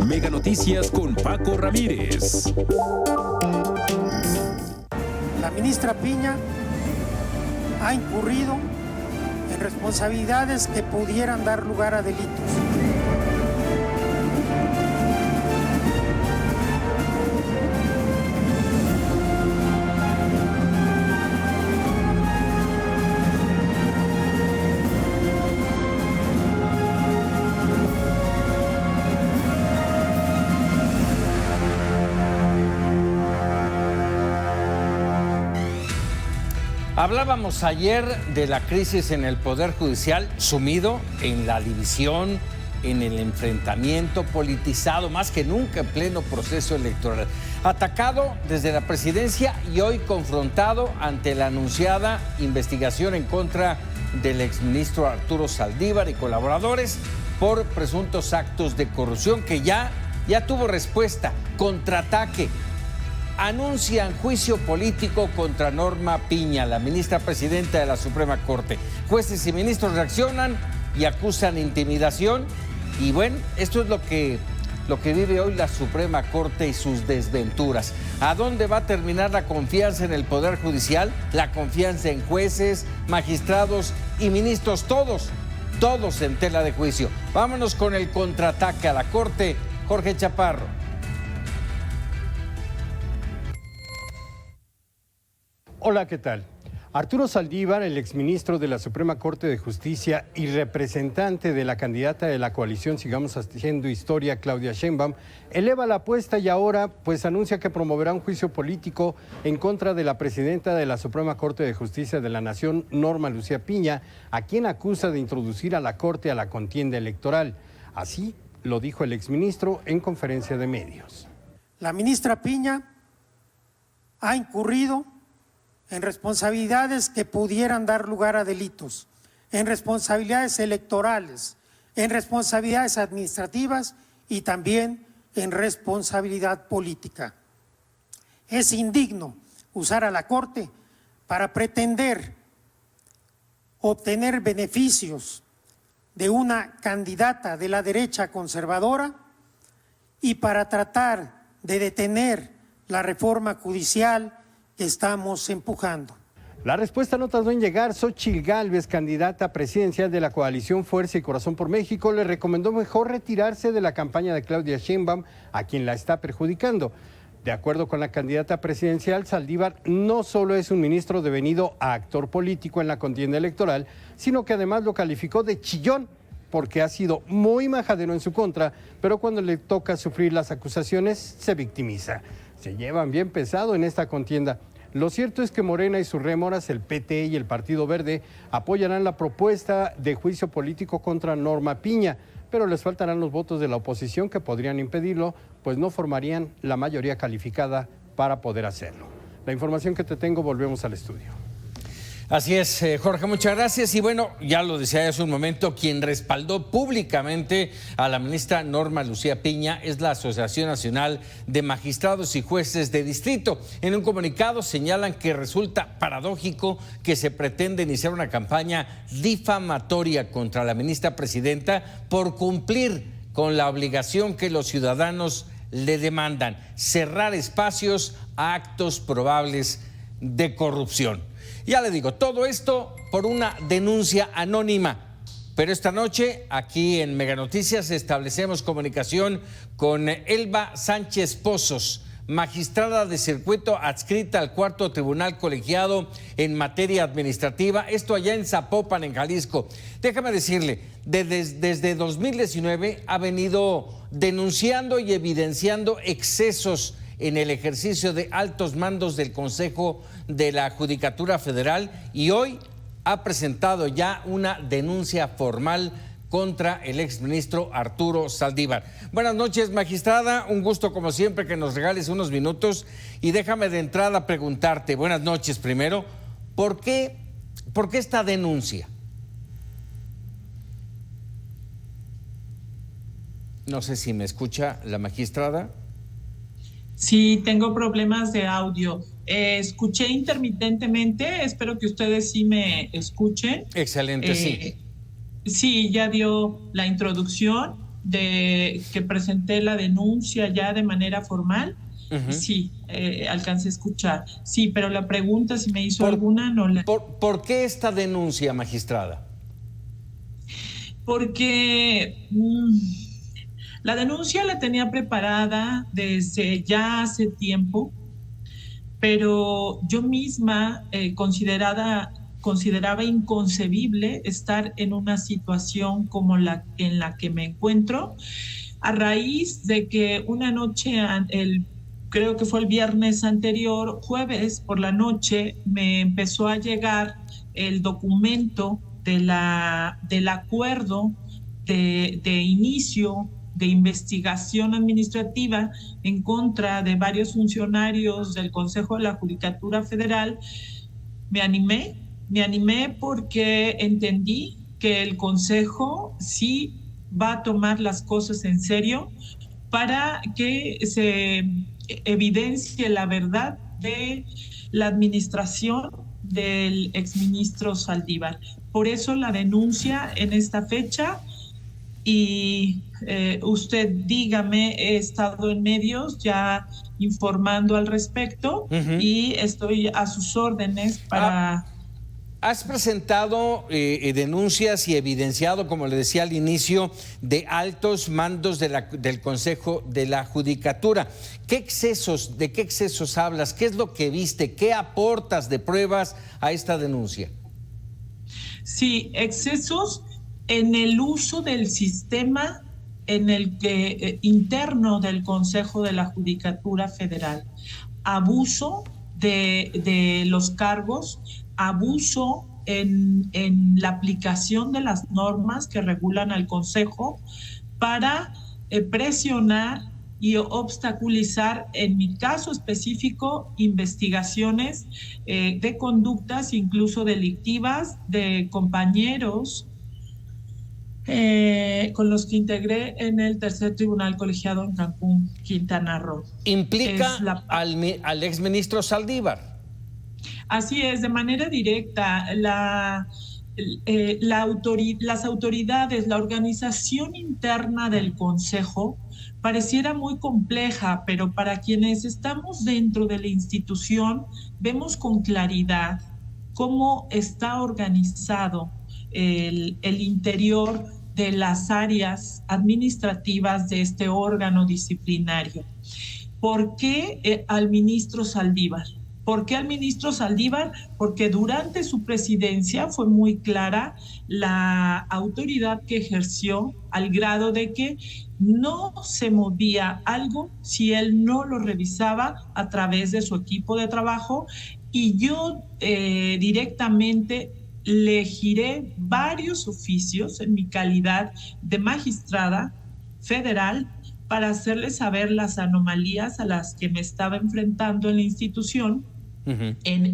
Mega Noticias con Paco Ramírez. La ministra Piña ha incurrido en responsabilidades que pudieran dar lugar a delitos. Hablábamos ayer de la crisis en el Poder Judicial, sumido en la división, en el enfrentamiento, politizado más que nunca en pleno proceso electoral. Atacado desde la presidencia y hoy confrontado ante la anunciada investigación en contra del exministro Arturo Saldívar y colaboradores por presuntos actos de corrupción que ya tuvo respuesta, contraataque. Anuncian juicio político contra Norma Piña, la ministra presidenta de la Suprema Corte. Jueces y ministros reaccionan y acusan intimidación. Y bueno, esto es lo que vive hoy la Suprema Corte y sus desventuras. ¿A dónde va a terminar la confianza en el Poder Judicial? La confianza en jueces, magistrados y ministros, todos en tela de juicio. Vámonos con el contraataque a la Corte. Jorge Chaparro. Hola, ¿qué tal? Arturo Saldívar, el exministro de la Suprema Corte de Justicia y representante de la candidata de la coalición Sigamos Haciendo Historia, Claudia Sheinbaum, eleva la apuesta y ahora pues anuncia que promoverá un juicio político en contra de la presidenta de la Suprema Corte de Justicia de la Nación, Norma Lucía Piña, a quien acusa de introducir a la Corte a la contienda electoral. Así lo dijo el exministro en conferencia de medios. La ministra Piña ha incurrido en responsabilidades que pudieran dar lugar a delitos, en responsabilidades electorales, en responsabilidades administrativas y también en responsabilidad política. Es indigno usar a la Corte para pretender obtener beneficios de una candidata de la derecha conservadora y para tratar de detener la reforma judicial que estamos empujando. La respuesta no tardó en llegar. Xóchitl Gálvez, candidata presidencial de la coalición Fuerza y Corazón por México, le recomendó mejor retirarse de la campaña de Claudia Sheinbaum, a quien la está perjudicando. De acuerdo con la candidata presidencial, Saldívar no solo es un ministro devenido a actor político en la contienda electoral, sino que además lo calificó de chillón, porque ha sido muy majadero en su contra, pero cuando le toca sufrir las acusaciones, se victimiza. Se llevan bien pesado en esta contienda. Lo cierto es que Morena y sus rémoras, el PT y el Partido Verde, apoyarán la propuesta de juicio político contra Norma Piña, pero les faltarán los votos de la oposición que podrían impedirlo, pues no formarían la mayoría calificada para poder hacerlo. La información que te tengo, volvemos al estudio. Así es, Jorge, muchas gracias. Y bueno, ya lo decía hace un momento, quien respaldó públicamente a la ministra Norma Lucía Piña es la Asociación Nacional de Magistrados y Jueces de Distrito. En un comunicado señalan que resulta paradójico que se pretende iniciar una campaña difamatoria contra la ministra presidenta por cumplir con la obligación que los ciudadanos le demandan: cerrar espacios a actos probables de corrupción. Ya le digo, todo esto por una denuncia anónima. Pero esta noche, aquí en Mega Noticias, establecemos comunicación con Elba Sánchez Pozos, magistrada de circuito adscrita al 4º Tribunal Colegiado en materia administrativa, esto allá en Zapopan, en Jalisco. Déjame decirle, desde 2019 ha venido denunciando y evidenciando excesos en el ejercicio de altos mandos del Consejo de la Judicatura Federal y hoy ha presentado ya una denuncia formal contra el exministro Arturo Saldívar. Buenas noches, magistrada, un gusto como siempre que nos regales unos minutos y déjame de entrada preguntarte, buenas noches primero, ¿por qué esta denuncia? No sé si me escucha la magistrada. Sí, tengo problemas de audio. Escuché intermitentemente, espero que ustedes sí me escuchen. Excelente, sí. Sí, ya dio la introducción. de que presenté la denuncia ya de manera formal. Sí, alcancé a escuchar. Sí, pero la pregunta si me hizo alguna no la... ¿Por qué esta denuncia, magistrada? Porque la denuncia la tenía preparada desde ya hace tiempo, pero yo misma consideraba inconcebible estar en una situación como la en la que me encuentro, a raíz de que una noche, creo que fue el viernes anterior, jueves por la noche, me empezó a llegar el documento del acuerdo de inicio de investigación administrativa en contra de varios funcionarios del Consejo de la Judicatura Federal. Me animé porque entendí que el Consejo sí va a tomar las cosas en serio para que se evidencie la verdad de la administración del exministro Saldívar. Por eso la denuncia en esta fecha. Y usted dígame, he estado en medios ya informando al respecto y estoy a sus órdenes para... Has presentado denuncias y evidenciado, como le decía al inicio, de altos mandos del Consejo de la Judicatura. ¿De qué excesos hablas? ¿Qué es lo que viste? ¿Qué aportas de pruebas a esta denuncia? Sí, excesos en el uso del sistema en el que interno del Consejo de la Judicatura Federal. Abuso de los cargos, abuso en la aplicación de las normas que regulan al Consejo para presionar y obstaculizar, en mi caso específico, investigaciones de conductas incluso delictivas de compañeros con los que integré en el tercer tribunal colegiado en Cancún, Quintana Roo. ¿Implica al exministro Saldívar? Así es, de manera directa. Las autoridades, la organización interna del Consejo pareciera muy compleja, pero para quienes estamos dentro de la institución vemos con claridad cómo está organizado el interior de las áreas administrativas de este órgano disciplinario. ¿Por qué al ministro Saldívar? ¿Por qué al ministro Saldívar? Porque durante su presidencia fue muy clara la autoridad que ejerció, al grado de que no se movía algo si él no lo revisaba a través de su equipo de trabajo, y yo directamente le giré varios oficios en mi calidad de magistrada federal para hacerle saber las anomalías a las que me estaba enfrentando en la institución,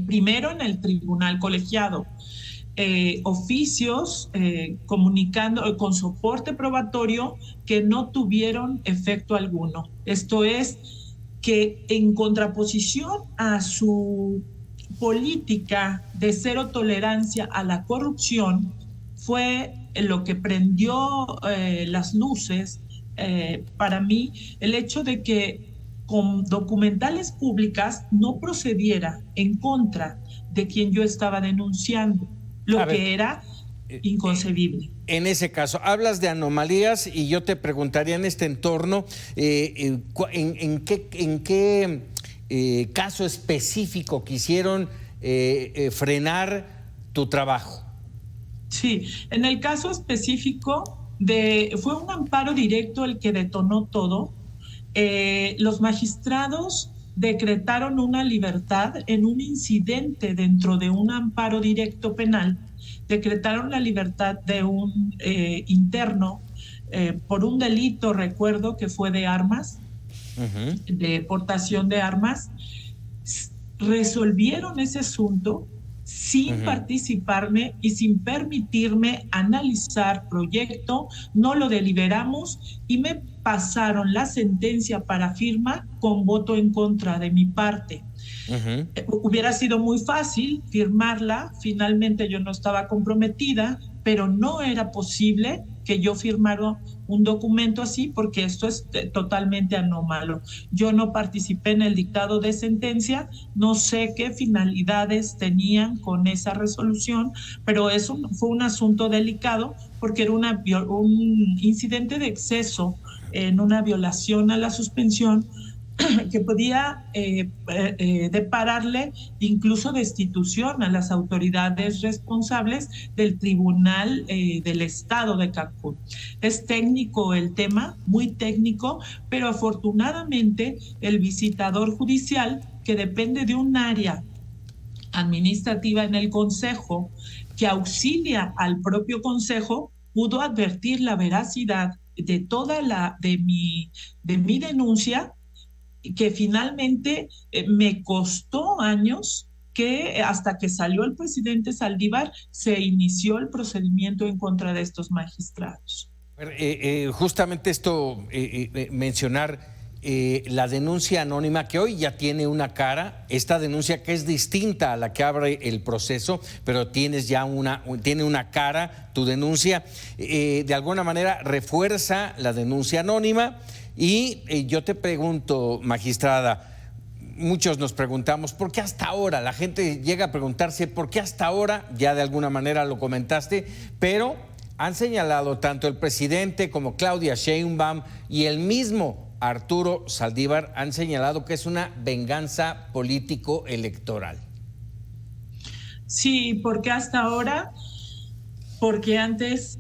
primero en el tribunal colegiado, oficios comunicando con soporte probatorio que no tuvieron efecto alguno. Esto es, que en contraposición a su política de cero tolerancia a la corrupción, fue lo que prendió las luces para mí, el hecho de que con documentales públicas no procediera en contra de quien yo estaba denunciando, lo que era inconcebible. En ese caso, hablas de anomalías y yo te preguntaría en este entorno, ¿en qué caso específico quisieron frenar tu trabajo? Sí, en el caso específico fue un amparo directo el que detonó todo. Los magistrados decretaron una libertad en un incidente dentro de un amparo directo penal. Decretaron la libertad de un interno por un delito, recuerdo que fue de armas, de portación de armas. Resolvieron ese asunto sin participarme y sin permitirme analizar proyecto, no lo deliberamos y me pasaron la sentencia para firma con voto en contra de mi parte. Hubiera sido muy fácil firmarla, finalmente yo no estaba comprometida, pero no era posible que yo firmara un documento así, porque esto es totalmente anómalo. Yo no participé en el dictado de sentencia, no sé qué finalidades tenían con esa resolución, pero eso fue un asunto delicado porque era un incidente de exceso en una violación a la suspensión que podía depararle incluso destitución a las autoridades responsables del Tribunal del Estado de Cancún. Es técnico el tema, muy técnico, pero afortunadamente el visitador judicial, que depende de un área administrativa en el Consejo, que auxilia al propio Consejo, pudo advertir la veracidad de toda de mi denuncia, que finalmente me costó años, que hasta que salió el presidente Saldívar se inició el procedimiento en contra de estos magistrados. Justamente esto, mencionar la denuncia anónima, que hoy ya tiene una cara, esta denuncia que es distinta a la que abre el proceso, pero tiene una cara, tu denuncia, de alguna manera refuerza la denuncia anónima. Y yo te pregunto, magistrada, muchos nos preguntamos, ¿por qué hasta ahora? La gente llega a preguntarse, ¿por qué hasta ahora? Ya de alguna manera lo comentaste, pero han señalado tanto el presidente como Claudia Sheinbaum y el mismo Arturo Saldívar han señalado que es una venganza político-electoral. Sí, porque hasta ahora, porque antes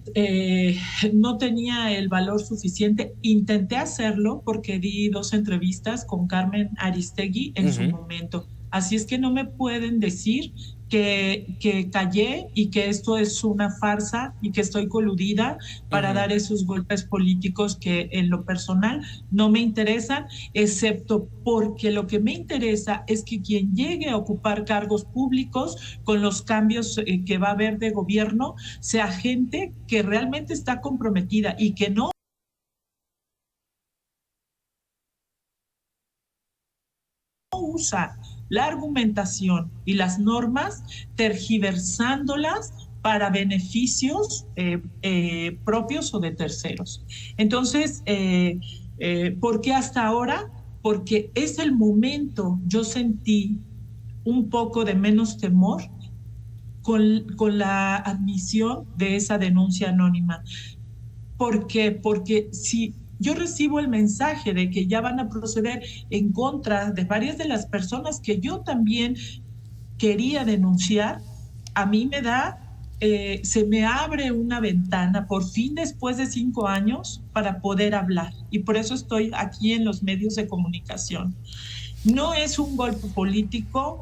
no tenía el valor suficiente. Intenté hacerlo porque di 2 entrevistas con Carmen Aristegui en su momento. Así es que no me pueden decir que callé y que esto es una farsa y que estoy coludida para dar esos golpes políticos que en lo personal no me interesan, excepto porque lo que me interesa es que quien llegue a ocupar cargos públicos con los cambios que va a haber de gobierno sea gente que realmente está comprometida y que no usa la argumentación y las normas tergiversándolas para beneficios propios o de terceros. Entonces, ¿por qué hasta ahora? Porque es el momento. Yo sentí un poco de menos temor con la admisión de esa denuncia anónima. ¿Por qué? Porque si yo recibo el mensaje de que ya van a proceder en contra de varias de las personas que yo también quería denunciar, a mí me da, se me abre una ventana, por fin después de 5 años, para poder hablar. Y por eso estoy aquí en los medios de comunicación. No es un golpe político.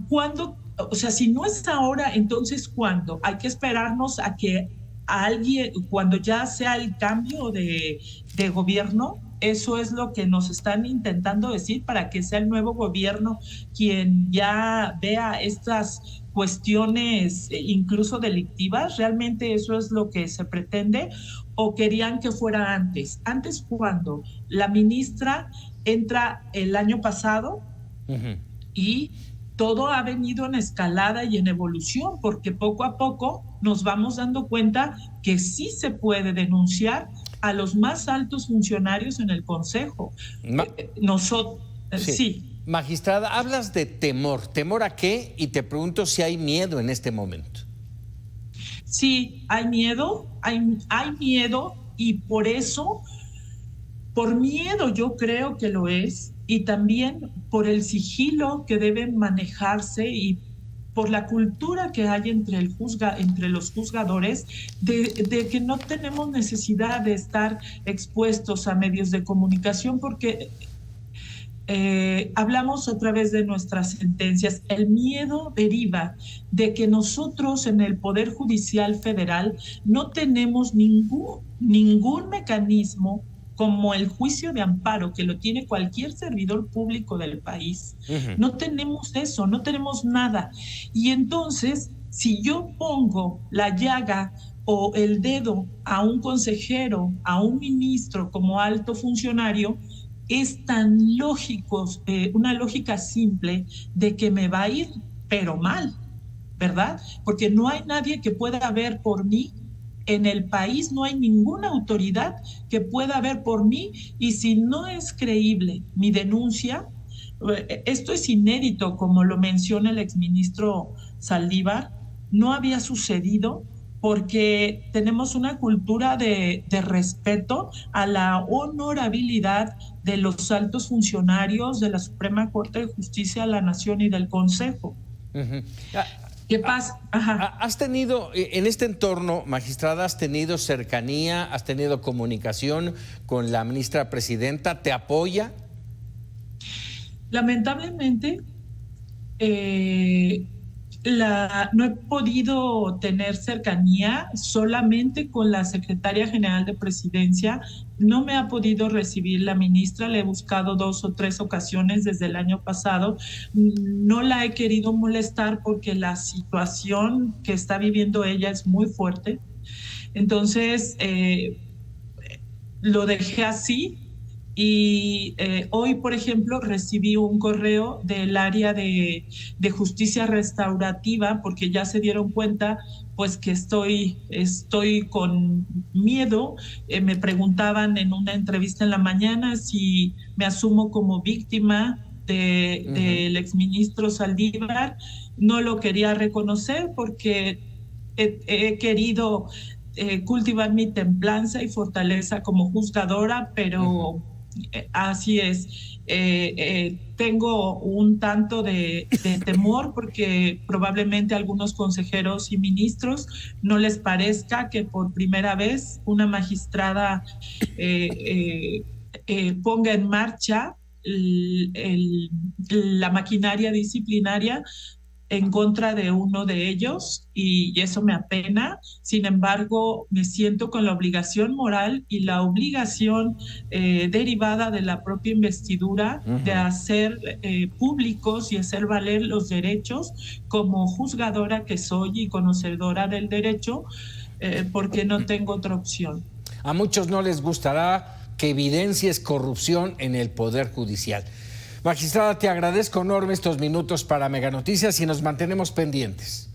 ¿Cuándo? O sea, si no es ahora, entonces ¿cuándo? Hay que esperarnos a que alguien, cuando ya sea el cambio de gobierno. Eso es lo que nos están intentando decir, para que sea el nuevo gobierno quien ya vea estas cuestiones incluso delictivas. ¿Realmente eso es lo que se pretende? ¿O querían que fuera antes? ¿Antes cuándo? La ministra entra el año pasado y todo ha venido en escalada y en evolución, porque poco a poco nos vamos dando cuenta que sí se puede denunciar a los más altos funcionarios en el Consejo. Nosotros, sí. Magistrada, hablas de temor. ¿Temor a qué? Y te pregunto si hay miedo en este momento. Sí, hay miedo, hay miedo, y por eso, por miedo yo creo que lo es, y también por el sigilo que debe manejarse y por la cultura que hay entre los juzgadores, de que no tenemos necesidad de estar expuestos a medios de comunicación, porque hablamos a través de nuestras sentencias. El miedo deriva de que nosotros en el Poder Judicial Federal no tenemos ningún mecanismo como el juicio de amparo, que lo tiene cualquier servidor público del país. No tenemos eso, no tenemos nada. Y entonces, si yo pongo la llaga o el dedo a un consejero, a un ministro como alto funcionario, es tan lógico, una lógica simple de que me va a ir, pero mal, ¿verdad? Porque no hay nadie que pueda ver por mí en el país no hay ninguna autoridad que pueda ver por mí, y si no es creíble mi denuncia, esto es inédito, como lo menciona el exministro Saldívar, no había sucedido porque tenemos una cultura de respeto a la honorabilidad de los altos funcionarios de la Suprema Corte de Justicia de la Nación y del Consejo. ¿Qué pasa? Ajá. ¿Has tenido, en este entorno, magistrada, has tenido cercanía, has tenido comunicación con la ministra presidenta? ¿Te apoya? Lamentablemente, no he podido tener cercanía, solamente con la secretaria general de Presidencia. No me ha podido recibir la ministra, le he buscado 2 o 3 ocasiones desde el año pasado. No la he querido molestar porque la situación que está viviendo ella es muy fuerte. Entonces, lo dejé así. Y hoy, por ejemplo, recibí un correo del área de justicia restaurativa, porque ya se dieron cuenta pues que estoy con miedo. Me preguntaban en una entrevista en la mañana si me asumo como víctima del exministro Saldívar. No lo quería reconocer porque he querido cultivar mi templanza y fortaleza como juzgadora, pero así es. Tengo un tanto de temor porque probablemente a algunos consejeros y ministros no les parezca que por primera vez una magistrada ponga en marcha la maquinaria disciplinaria en contra de uno de ellos, y eso me apena. Sin embargo, me siento con la obligación moral y la obligación derivada de la propia investidura de hacer públicos y hacer valer los derechos como juzgadora que soy y conocedora del derecho, porque no tengo otra opción. A muchos no les gustará que evidencies corrupción en el Poder Judicial. Magistrada, te agradezco enorme estos minutos para Mega Noticias y nos mantenemos pendientes.